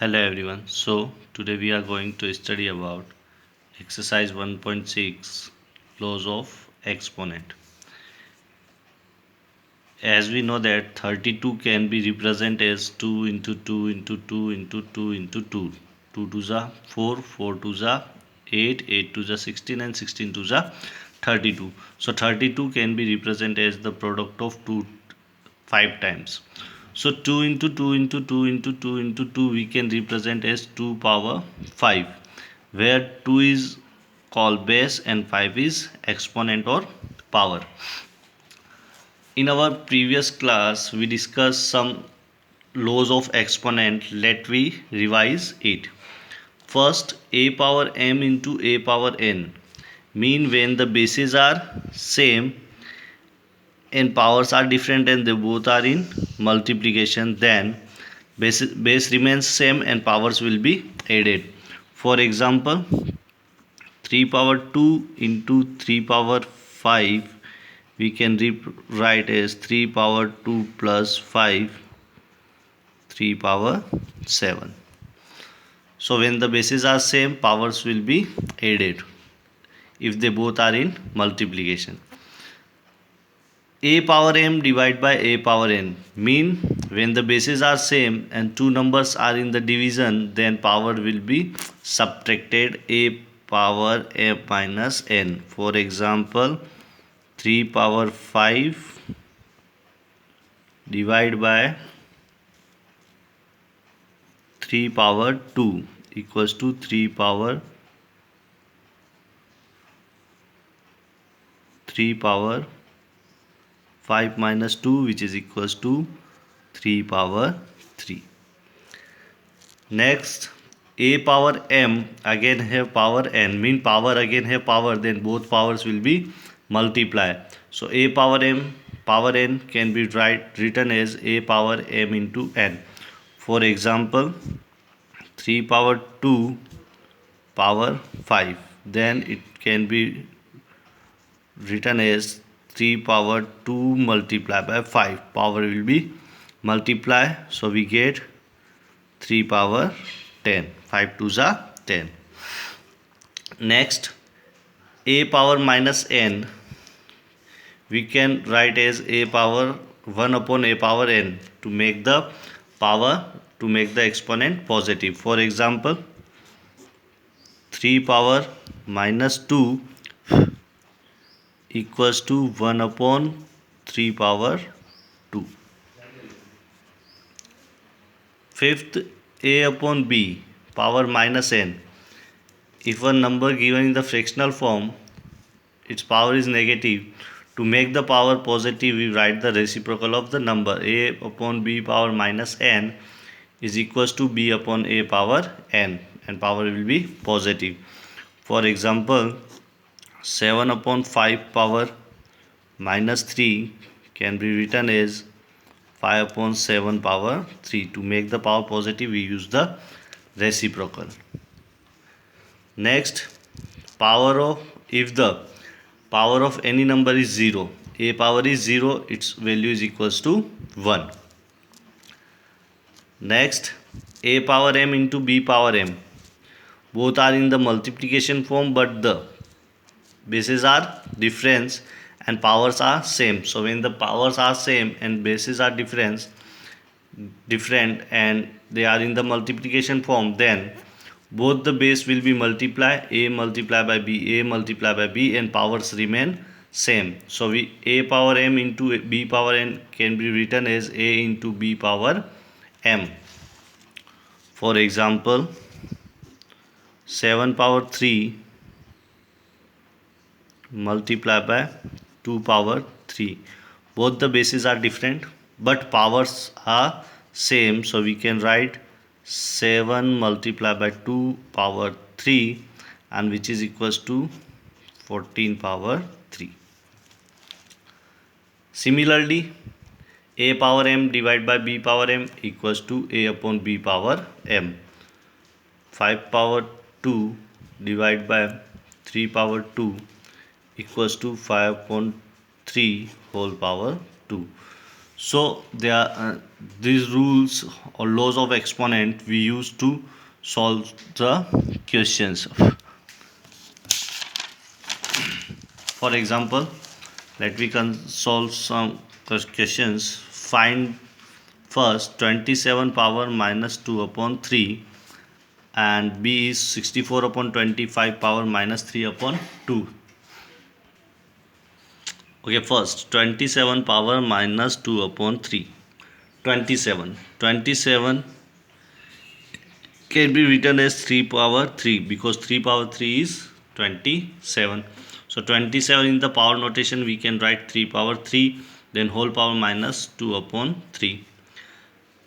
Hello everyone. So today we are going to study about exercise 1.6 laws of exponent. As we know that 32 can be represented as 2 into 2 into 2 into 2 into 2. 2 to the 4, 4 to the 8, 8 to the 16 and 16 to the 32. So 32 can be represented as the product of 2 5 times. So 2 into 2 into 2 into 2 into 2 we can represent as 2 power 5, where 2 is called base and 5 is exponent or power. In our previous class we discussed some laws of exponent. Let we revise it. First, a power m into a power n mean when the bases are same and powers are different and they both are in multiplication, then base remains same and powers will be added. For example, 3 power 2 into 3 power 5 we can write as 3 power 2 plus 5 3 power 7. So when the bases are same, powers will be added if they both are in multiplication. A power m divided by a power n mean when the bases are same and two numbers are in the division, then power will be subtracted a power m minus n. For example, 3 power 5 divided by 3 power 2 equals to 3 power 5 minus 2, which is equals to 3 power 3. Next, a power m again have power n mean power again have power, then both powers will be multiply. So a power m power n can be written as a power m into n. For example, 3 power 2 power 5, then it can be written as 3 power 2 multiplied by 5. Power will be multiply, so we get 3 power 10. 5 to the 10. Next, a power minus n we can write as a power 1 upon a power n to make the power, to make the exponent positive. For example, 3 power minus 2 equals to 1 upon 3 power 2. Fifth, a upon b power minus n. If a number given in the fractional form, its power is negative, to make the power positive we write the reciprocal of the number. A upon b power minus n is equals to b upon a power n, and power will be positive. For example, 7 upon 5 power minus 3 can be written as 5 upon 7 power 3. To make the power positive we use the reciprocal. Next, power of, if the power of any number is 0, a power is 0, its value is equals to 1. Next, a power m into b power m, both are in the multiplication form but the bases are different and powers are same. So when the powers are same and bases are different and they are in the multiplication form, then both the base will be multiply, a multiply by b, a multiply by b, and powers remain same. So we a power m into b power n can be written as a into b power m. For example, 7 power 3 multiplied by 2 power 3. Both the bases are different but powers are same, so we can write 7 multiplied by 2 power 3, and which is equals to 14 power 3. Similarly, a power m divided by b power m equals to a upon b power m. 5 power 2 divided by 3 power 2 equals to 5 upon 3 whole power 2. So these rules or laws of exponent we use to solve the questions. For example, let me solve some questions. Find first 27 power minus 2 upon 3, and b is 64 upon 25 power minus 3 upon 2. Okay, first 27 power minus 2 upon 3. 27 can be written as 3 power 3 because 3 power 3 is 27. So 27 in the power notation we can write 3 power 3, then whole power minus 2 upon 3.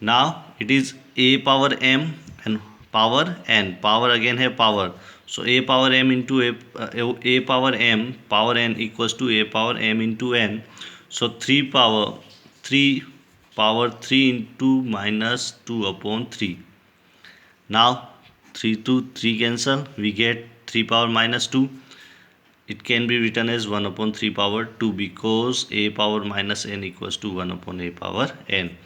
Now it is a power m and power n. Power again have power. So a power m into a power m power n equals to a power m into n. So 3 power 3 into minus 2 upon 3. Now 3 to 3 cancel, we get 3 power minus 2. It can be written as 1 upon 3 power 2 because a power minus n equals to 1 upon a power n.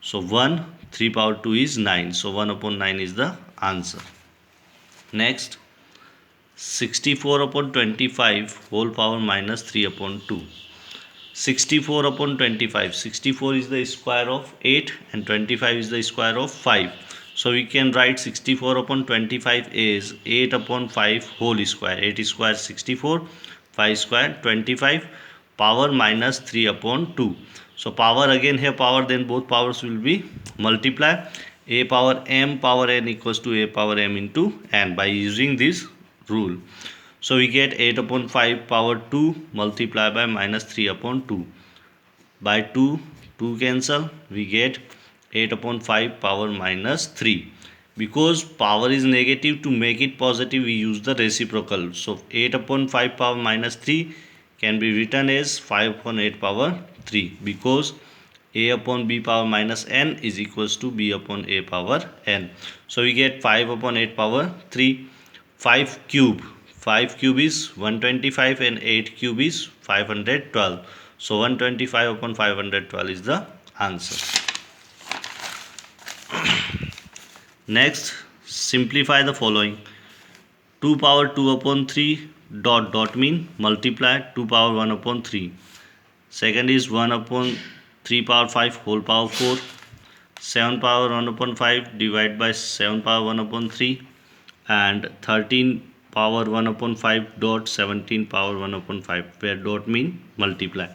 So 3 power 2 is 9. So 1 upon 9 is the answer. Next, 64 upon 25 whole power minus 3 upon 2. 64 upon 25. 64 is the square of 8 and 25 is the square of 5. So we can write 64 upon 25 is 8 upon 5 whole square. 8 square 64, 5 square 25, power minus 3 upon 2. So power again here power, then both powers will be multiply. A power m power n equals to a power m into n by using this rule. So we get 8 upon 5 power 2 multiplied by minus 3 upon 2. By 2 cancel, we get 8 upon 5 power minus 3. Because power is negative, to make it positive we use the reciprocal. So 8 upon 5 power minus 3 can be written as 5 upon 8 power 3, because a upon b power minus n is equals to b upon a power n. So we get 5 upon 8 power 3. 5 cube. 5 cube is 125 and 8 cube is 512. So 125 upon 512 is the answer. Next, simplify the following. 2 power 2 upon 3 dot mean multiply 2 power 1 upon 3. Second is 1 upon 3 power 5 whole power 4. 7 power 1 upon 5 divide by 7 power 1 upon 3. And 13 power 1 upon 5 dot 17 power 1 upon 5, where dot mean multiply.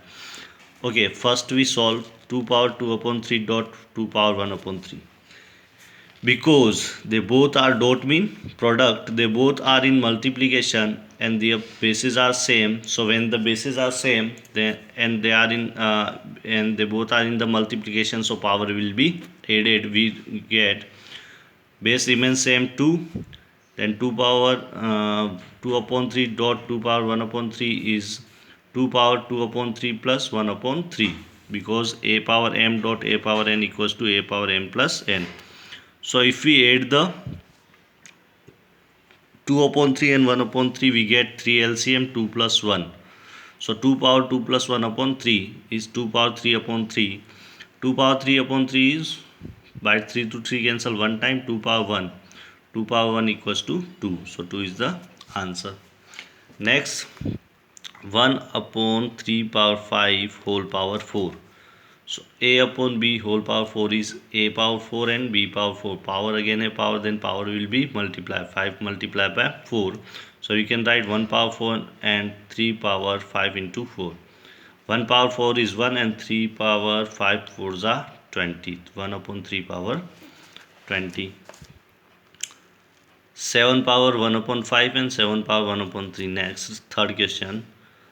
Okay, first we solve 2 power 2 upon 3 dot 2 power 1 upon 3. Because they both are dot mean product, they both are in multiplication and their bases are same. So when the bases are same, and they are in and they both are in the multiplication, so power will be added. We get base remains same 2, then 2 power 2 upon 3 dot 2 power 1 upon 3 is 2 power 2 upon 3 plus 1 upon 3, because a power m dot a power n equals to a power m plus n. So if we add the 2 upon 3 and 1 upon 3, we get 3 LCM 2 plus 1. So 2 power 2 plus 1 upon 3 is 2 power 3 upon 3. 2 power 3 upon 3 is, by 3 to 3 cancel one time, 2 power 1. 2 power 1 equals to 2. So 2 is the answer. Next, 1 upon 3 power 5 whole power 4. So a upon b whole power 4 is a power 4 and b power 4. Power again a power, then power will be multiply. 5 multiplied by 4. So you can write 1 power 4 and 3 power 5 into 4. 1 power 4 is 1 and 3 power 5 4s are 20. 1 upon 3 power 20. 7 power 1 upon 5 and 7 power 1 upon 3. Next, third question.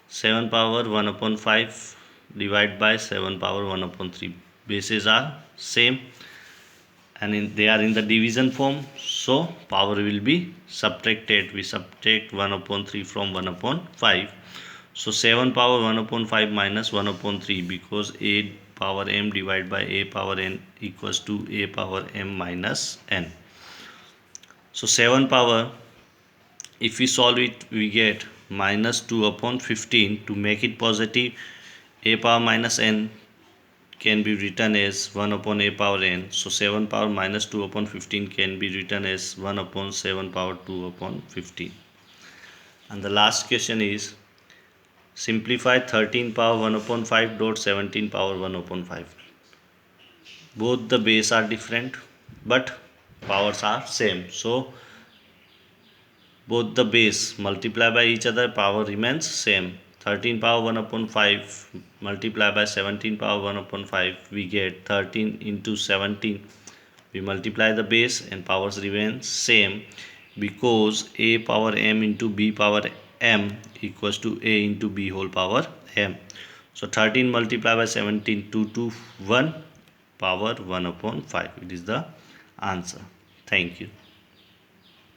7 power 1 upon 5 divide by 7 power 1 upon 3. Bases are same and they are in the division form, so power will be subtracted. We subtract 1 upon 3 from 1 upon 5. So 7 power 1 upon 5 minus 1 upon 3, because a power m divided by a power n equals to a power m minus n. So 7 power, if we solve it, we get minus 2 upon 15. To make it positive, a power minus n can be written as 1 upon a power n. So 7 power minus 2 upon 15 can be written as 1 upon 7 power 2 upon 15. And the last question is, simplify 13 power 1 upon 5 dot 17 power 1 upon 5. Both the base are different but powers are same. So both the base multiply by each other, power remains same. 13 power 1 upon 5 multiply by 17 power 1 upon 5, we get 13 into 17. We multiply the base and powers remain same, because a power m into b power m equals to a into b whole power m. So 13 multiplied by 17, 2 to 1 power 1 upon 5. It is the answer. Thank you.